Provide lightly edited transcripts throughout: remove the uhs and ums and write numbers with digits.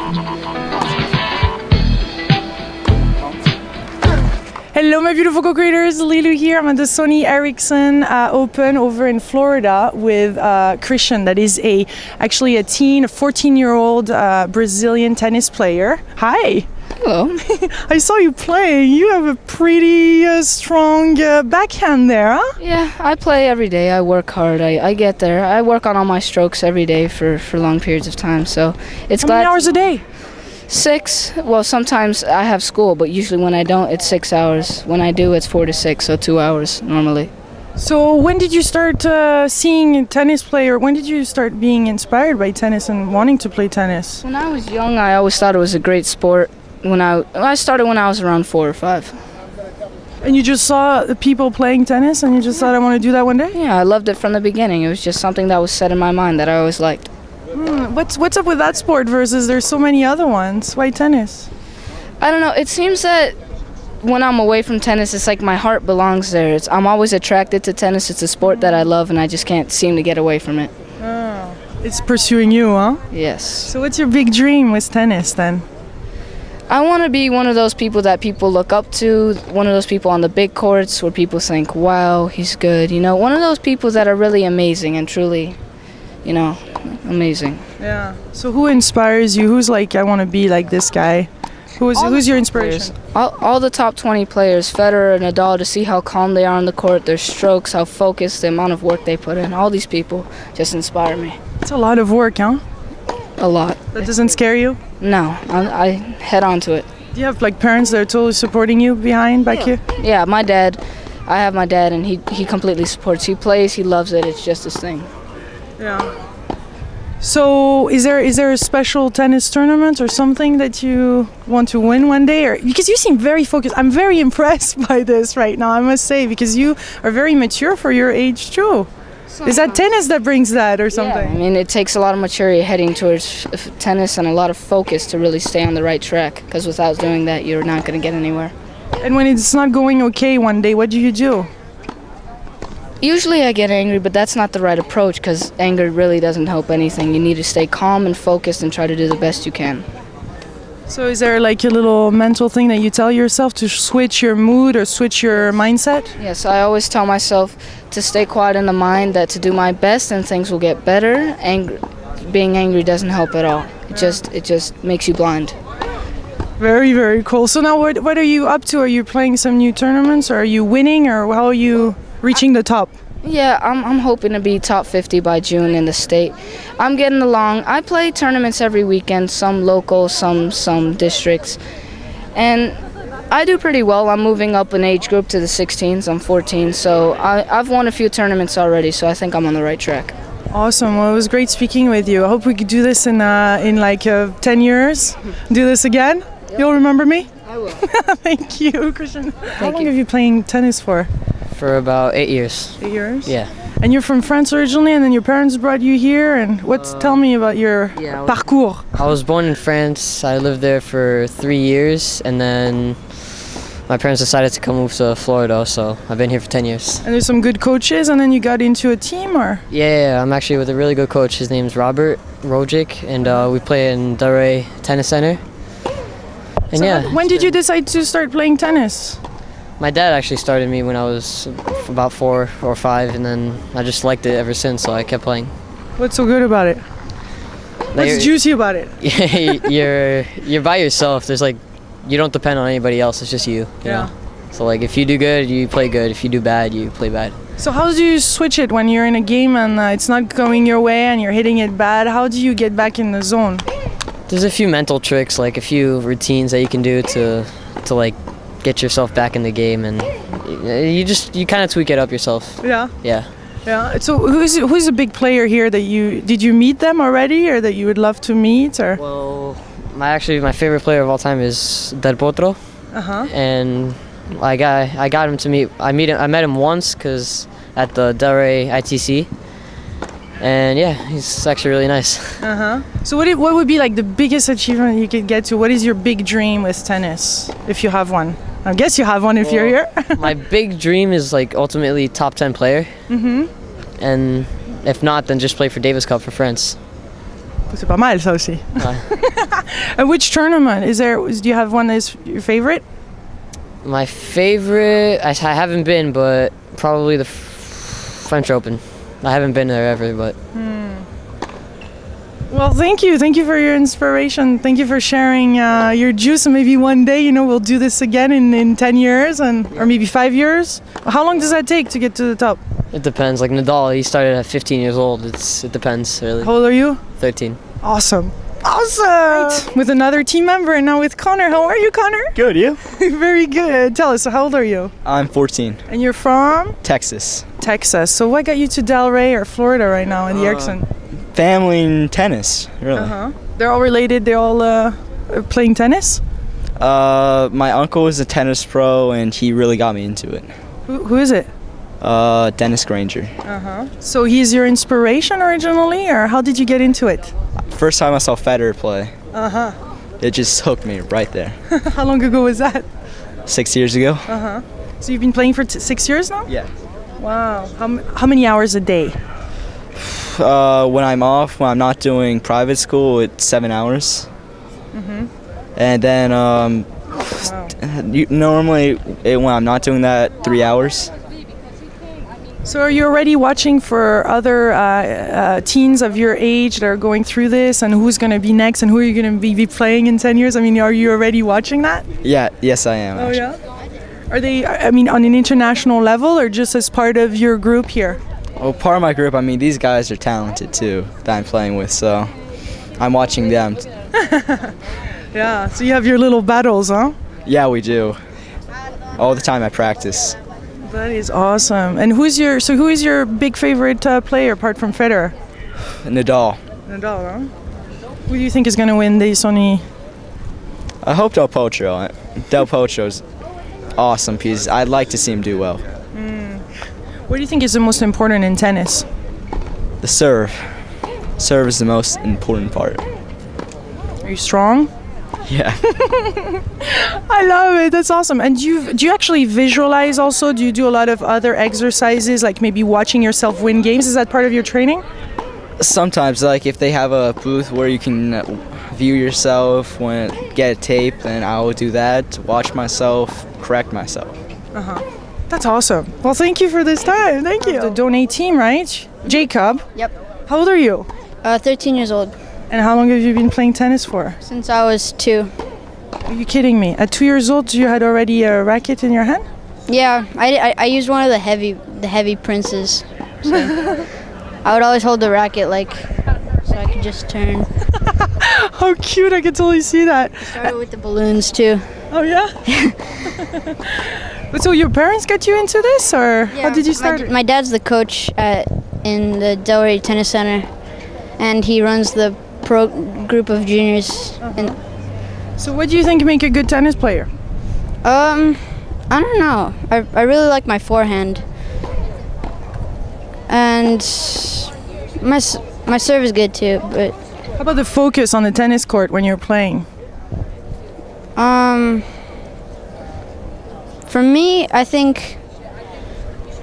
Hello my beautiful co-creators, Lilou here. I'm at the Sony Ericsson Open over in Florida with Christian, that is actually a 14-year-old Brazilian tennis player. Hi! Hello. I saw you playing. You have a pretty strong backhand there, huh? Yeah, I play every day. I work hard. I get there. I work on all my strokes every day for long periods of time. So it's How many hours a day? 6. Well, sometimes I have school, but usually when I don't, it's 6 hours. When I do, it's 4 to 6, so 2 hours normally. So when did you start seeing tennis play, or when did you start being inspired by tennis and wanting to play tennis? When I was young, I always thought it was a great sport. I started when I was around 4 or 5. And you just saw the people playing tennis and you just thought, I want to do that one day? Yeah, I loved it from the beginning. It was just something that was set in my mind that I always liked. What's up with that sport versus there's so many other ones? Why tennis? I don't know. It seems that when I'm away from tennis, it's like my heart belongs there. I'm always attracted to tennis. It's a sport that I love, and I just can't seem to get away from it. Oh, it's pursuing you, huh? Yes. So what's your big dream with tennis then? I want to be one of those people that people look up to, one of those people on the big courts where people think, wow, he's good. You know, one of those people that are really amazing and truly, you know, amazing. Yeah. So who inspires you? Who's like, I want to be like this guy? Who's your inspiration? All the top 20 players, Federer and Nadal, to see how calm they are on the court, their strokes, how focused, the amount of work they put in. All these people just inspire me. It's a lot of work, huh? A lot. That doesn't scare you? No, I head on to it. Do you have like parents that are totally supporting you back here? Yeah, my dad. I have my dad, and he completely supports. He plays, he loves it. It's just his thing. Yeah. So is there a special tennis tournament or something that you want to win one day? Or because you seem very focused. I'm very impressed by this right now, I must say, because you are very mature for your age too. Is that tennis that brings that or something? Yeah, I mean, it takes a lot of maturity heading towards tennis and a lot of focus to really stay on the right track, because without doing that, you're not going to get anywhere. And when it's not going okay one day, what do you do? Usually I get angry, but that's not the right approach, because anger really doesn't help anything. You need to stay calm and focused and try to do the best you can. So is there like a little mental thing that you tell yourself to switch your mood or switch your mindset? Yes, I always tell myself to stay quiet in the mind, that to do my best and things will get better. Being angry doesn't help at all. It just makes you blind. Very, very cool. So now what are you up to? Are you playing some new tournaments, or are you winning, or how are you reaching the top? Yeah, I'm hoping to be top 50 by June in the state. I'm getting along. I play tournaments every weekend, some local, some districts. And I do pretty well. I'm moving up an age group to the 16s. I'm 14, so I've won a few tournaments already, so I think I'm on the right track. Awesome. Well, it was great speaking with you. I hope we could do this in like 10 years. Do this again. Yep. You'll remember me? I will. Thank you, Christian. How long have you playing tennis for? For about 8 years. 8 years? Yeah. And you're from France originally, and then your parents brought you here, and tell me about your parcours. I was born in France. I lived there for 3 years, and then my parents decided to come move to Florida, so I've been here for 10 years. And there's some good coaches, and then you got into a team, or? Yeah, I'm actually with a really good coach. His name's Robert Rojic, and we play in Delray Tennis Center. And so when did you decide to start playing tennis? My dad actually started me when I was about 4 or 5, and then I just liked it ever since, so I kept playing. What's so good about it? What's juicy about it? You're by yourself. There's like, you don't depend on anybody else. It's just you. You know? So like, if you do good, you play good. If you do bad, you play bad. So how do you switch it when you're in a game and it's not going your way and you're hitting it bad? How do you get back in the zone? There's a few mental tricks, like a few routines that you can do to like get yourself back in the game, and you kind of tweak it up yourself. Yeah. Yeah. Yeah. So who's a big player here that did you meet them already, or that you would love to meet, or? Well, my favorite player of all time is Del Potro. And I got him to meet. I met him once at the Delray ITC. And yeah, he's actually really nice. So what would be like the biggest achievement you could get to? What is your big dream with tennis, if you have one? I guess you have one if you're here. My big dream is like ultimately top 10 player. And if not, then just play for Davis Cup for France. C'est pas mal ça aussi. And which tournament is there? Do you have one that's your favorite? My favorite, I haven't been, but probably the French Open. I haven't been there ever, but. Well, thank you. Thank you for your inspiration. Thank you for sharing your juice. And maybe one day, you know, we'll do this again in 10 years or maybe 5 years. How long does that take to get to the top? It depends. Like Nadal, he started at 15 years old. It depends, really. How old are you? 13. Awesome. Awesome! With another team member and now with Connor. How are you, Connor? Good, you? Very good. Tell us, how old are you? I'm 14. And you're from? Texas. Texas. So what got you to Delray or Florida right now in the Erickson? Family and tennis, really. They're all related? They're all playing tennis? My uncle is a tennis pro and he really got me into it. Who is it? Dennis Granger. So he's your inspiration originally, or how did you get into it? First time I saw Federer play. It just hooked me right there. How long ago was that? 6 years ago. So you've been playing for 6 years now? Yeah. Wow. How many hours a day? When I'm off, when I'm not doing private school, it's 7 hours. And then normally when I'm not doing that, 3 hours. So are you already watching for other teens of your age that are going through this, and who's going to be next, and who are you going to be playing in 10 years? I mean, are you already watching that? Yeah, yes I am. Oh, yeah? Are they, I mean, on an international level, or just as part of your group here? Well, part of my group, I mean, these guys are talented too, that I'm playing with, so I'm watching them. Yeah, so you have your little battles, huh? Yeah, we do. All the time I practice. That is awesome. And who is your big favorite player apart from Federer? Nadal. Nadal, huh? Who do you think is going to win the Sony? I hope Del Potro. Del Potro's awesome piece. I'd like to see him do well. What do you think is the most important in tennis? The serve. Serve is the most important part. Are you strong? Yeah. I love it. That's awesome. And do you actually visualize also? Do you do a lot of other exercises, like maybe watching yourself win games? Is that part of your training? Sometimes, like if they have a booth where you can view yourself, get a tape, then I will do that, watch myself, correct myself. That's awesome. Well, thank you for this time. Thank you. The Donate team, right? Jacob. Yep. How old are you? 13 years old. And how long have you been playing tennis for? Since I was 2. Are you kidding me? At 2 years old, you had already a racket in your hand? Yeah, I used one of the heavy princes. So I would always hold the racket so I could just turn. How cute! I can totally see that. Started with the balloons too. Oh yeah. But so your parents got you into this, or how did you start? My dad's the coach in the Delray Tennis Center, and he runs the pro group of juniors. So what do you think make a good tennis player? I don't know. I really like my forehand, and my serve is good too. But how about the focus on the tennis court when you're playing? For me, I think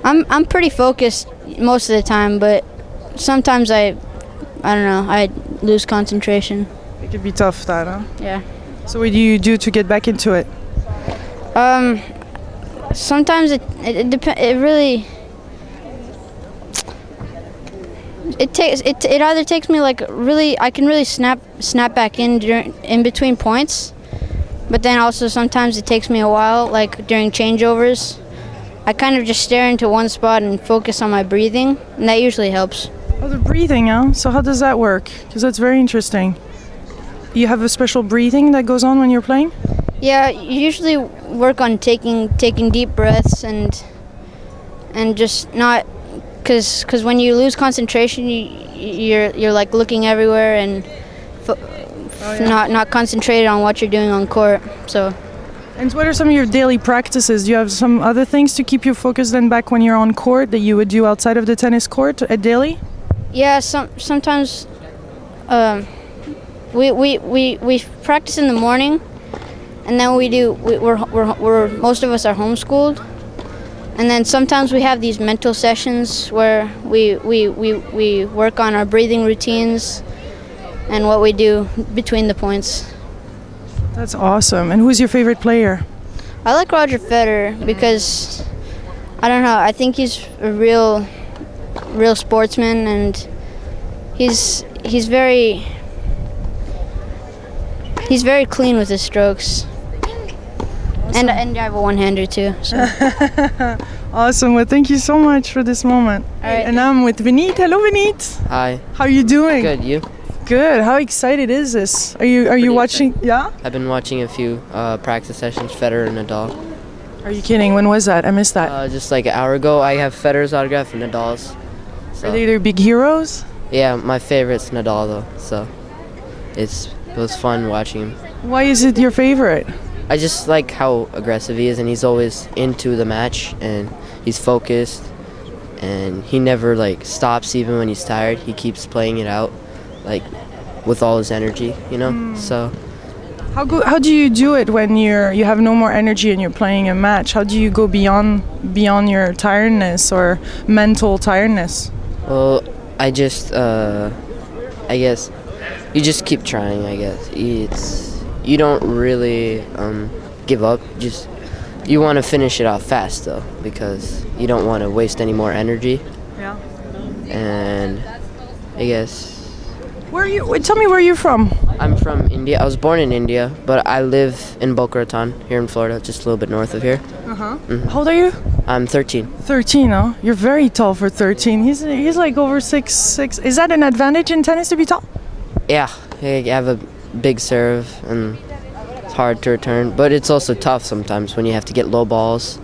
I'm pretty focused most of the time, but sometimes I don't know, I lose concentration. It could be tough, that, huh? Yeah. So what do you do to get back into it? Sometimes it really it either takes me I can really snap back in between points, but then also sometimes it takes me a while, like during changeovers. I kind of just stare into one spot and focus on my breathing, and that usually helps. Oh, the breathing, huh? So how does that work? Because that's very interesting. You have a special breathing that goes on when you're playing? Yeah, you usually work on taking deep breaths and just not, because when you lose concentration, you're like looking everywhere and not concentrated on what you're doing on court. So. And what are some of your daily practices? Do you have some other things to keep you focused then back when you're on court that you would do outside of the tennis court at daily? Yeah, sometimes we practice in the morning, and then we're most of us are homeschooled, and then sometimes we have these mental sessions where we work on our breathing routines, and what we do between the points. That's awesome. And who's your favorite player? I like Roger Federer because I don't know. I think he's a real sportsman, and he's very clean with his strokes. Awesome. And I have a one-hander too. So. Awesome. Well, thank you so much for this moment. All right. And I'm with Vineet. Hello, Vineet. Hi. How are you doing? Good. You? Good. How excited is this? Are you watching? Excited. Yeah. I've been watching a few practice sessions, Federer and Nadal. Are you kidding? When was that? I missed that. Just like an hour ago. I have Federer's autograph and Nadal's. So. Are they their big heroes? Yeah, my favorite's Nadal though. So it was fun watching him. Why is it your favorite? I just like how aggressive he is, and he's always into the match, and he's focused, and he never like stops even when he's tired. He keeps playing it out, like with all his energy, you know. So how do you do it when you have no more energy and you're playing a match? How do you go beyond your tiredness or mental tiredness? Well, I guess you just keep trying. I guess you don't really give up. Just you want to finish it off fast though, because you don't want to waste any more energy. Yeah. And I guess. Tell me where you're from. I'm from India. I was born in India, but I live in Boca Raton here in Florida, just a little bit north of here. Mm-hmm. How old are you? I'm 13. 13, huh? You're very tall for 13. He's like over 6'6". Is that an advantage in tennis to be tall? Yeah, I have a big serve and it's hard to return, but it's also tough sometimes when you have to get low balls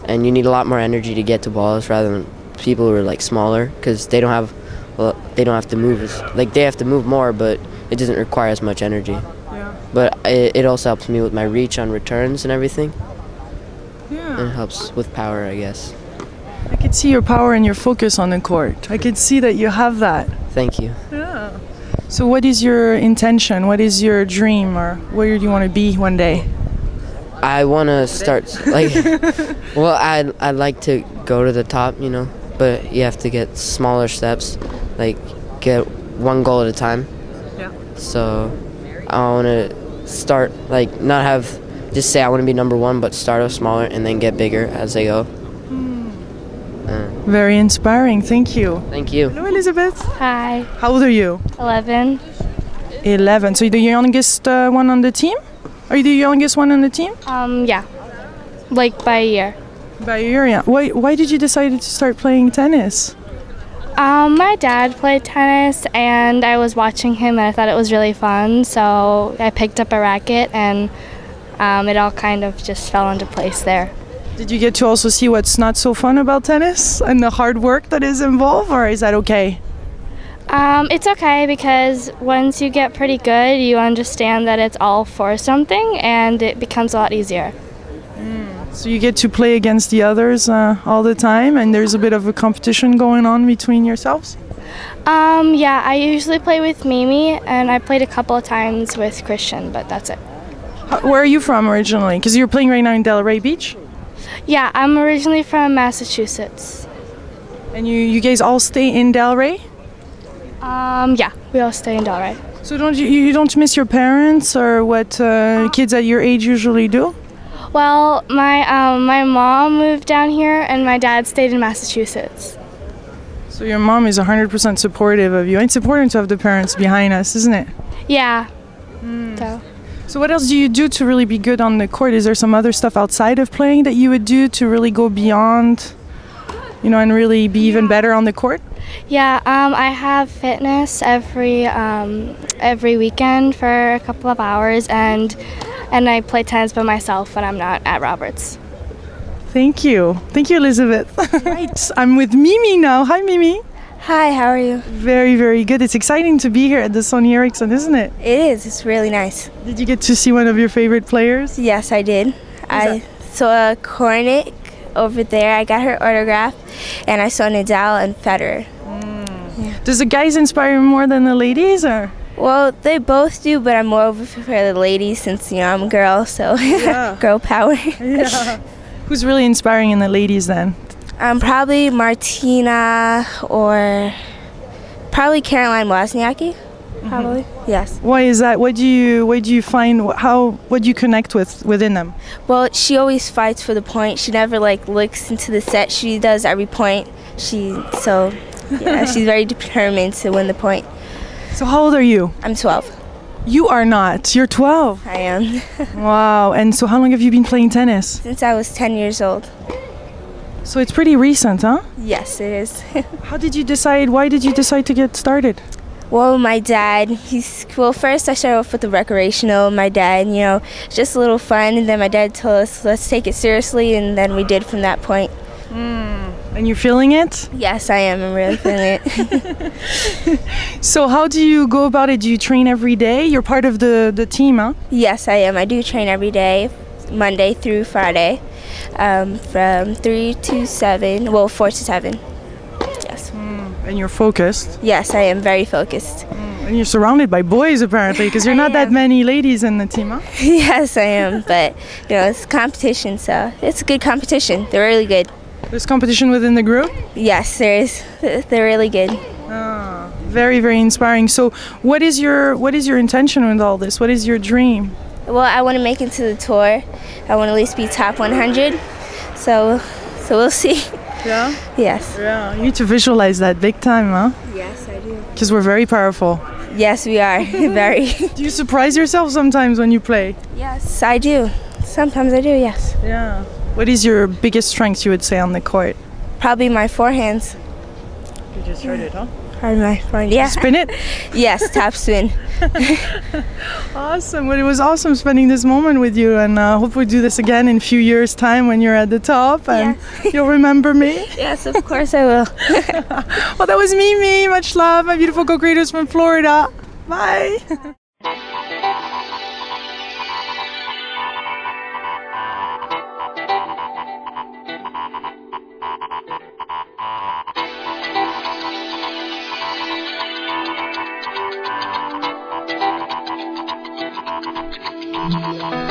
and you need a lot more energy to get to balls rather than people who are like smaller, because they don't have to move they have to move more, but it doesn't require as much energy. Yeah. But it also helps me with my reach on returns and everything. Yeah. And it helps with power, I guess. I could see your power and your focus on the court. I could see that you have that. Thank you. Yeah. So what is your intention? What is your dream, or where do you want to be one day? I want to start well, I'd like to go to the top, you know, but you have to get smaller steps, like get one goal at a time. Yeah. So I want to start, like, not have just say I want to be number one, but start off smaller and then get bigger as I go. Very inspiring. Thank you. Thank you. Hello, Elizabeth. Hi. How old are you? 11. 11. So you're the youngest one on the team? Are you the youngest one on the team? Yeah. Like by a year. By a year, yeah. Why did you decide to start playing tennis? My dad played tennis and I was watching him and I thought it was really fun, so I picked up a racket and it all kind of just fell into place there. Did you get to also see what's not so fun about tennis and the hard work that is involved, or is that okay? It's okay because once you get pretty good, you understand that it's all for something and it becomes a lot easier. So you get to play against the others all the time, and there's a bit of a competition going on between yourselves? Yeah, I usually play with Mimi and I played a couple of times with Christian, but that's it. Where are you from originally? Because you're playing right now in Delray Beach? Yeah, I'm originally from Massachusetts. And you guys all stay in Delray? Yeah, we all stay in Delray. So you don't miss your parents or what kids at your age usually do? Well, my mom moved down here and my dad stayed in Massachusetts. So your mom is 100% supportive of you. It's important to have the parents behind us, isn't it? Yeah. So what else do you do to really be good on the court? Is there some other stuff outside of playing that you would do to really go beyond, and really be even better on the court? Yeah, I have fitness every weekend for a couple of hours, and I play tennis by myself when I'm not at Roberts. Thank you, Elizabeth. Right, I'm with Mimi now. Hi, Mimi. Hi, how are you? Very, very good. It's exciting to be here at the Sony Ericsson, isn't it? It is. It's really nice. Did you get to see one of your favorite players? Yes, I did. I saw Kornick over there. I got her autograph, and I saw Nadal and Federer. Yeah. Does the guys inspire you more than the ladies, or? Well, they both do, but I'm more over for the ladies since I'm a girl, so yeah. Girl power. Yeah. Who's really inspiring in the ladies then? Probably Martina or probably Caroline Wozniacki. probably. Yes. Why is that? What do you find? What do you connect with within them? Well, she always fights for the point. She never like looks into the set. She does every point. She's very determined to win the point. So how old are you? I'm 12. You are not. You're 12. I am. Wow. And so how long have you been playing tennis? Since I was 10 years old. So it's pretty recent, huh? Yes, it is. How did you decide? Why did you decide to get started? Well, my dad, first I started off with the recreational. My dad, just a little fun, and then my dad told us, let's take it seriously, and then we did from that point. And you're feeling it? Yes, I am. I'm really feeling it. So how do you go about it? Do you train every day? You're part of the team, huh? Yes, I am. I do train every day, Monday through Friday, from 3 to 7, 4 to 7. Yes. And you're focused? Yes, I am very focused. And you're surrounded by boys, apparently, because you're not that many ladies in the team, huh? Yes, I am. But, it's competition, so it's a good competition. They're really good. There's competition within the group? Yes, there is. They're really good. Very, very inspiring. So what is your intention with all this? What is your dream? Well, I want to make it to the tour. I want to at least be top 100. So we'll see. Yeah? Yes. Yeah. You need to visualize that big time, huh? Yes, I do. Because we're very powerful. Yes, we are. Very. Do you surprise yourself sometimes when you play? Yes, I do. Sometimes I do, yes. Yeah. What is your biggest strength, you would say, on the court? Probably my forehands. You just heard it, huh? Probably my forehand, yeah. Spin it? Yes, top spin. Awesome. Well, it was awesome spending this moment with you, and hope we do this again in a few years' time when you're at the top, and you'll remember me. Yes, of course I will. Well, that was Mimi. Much love. My beautiful co-creators from Florida. Bye. Thank you.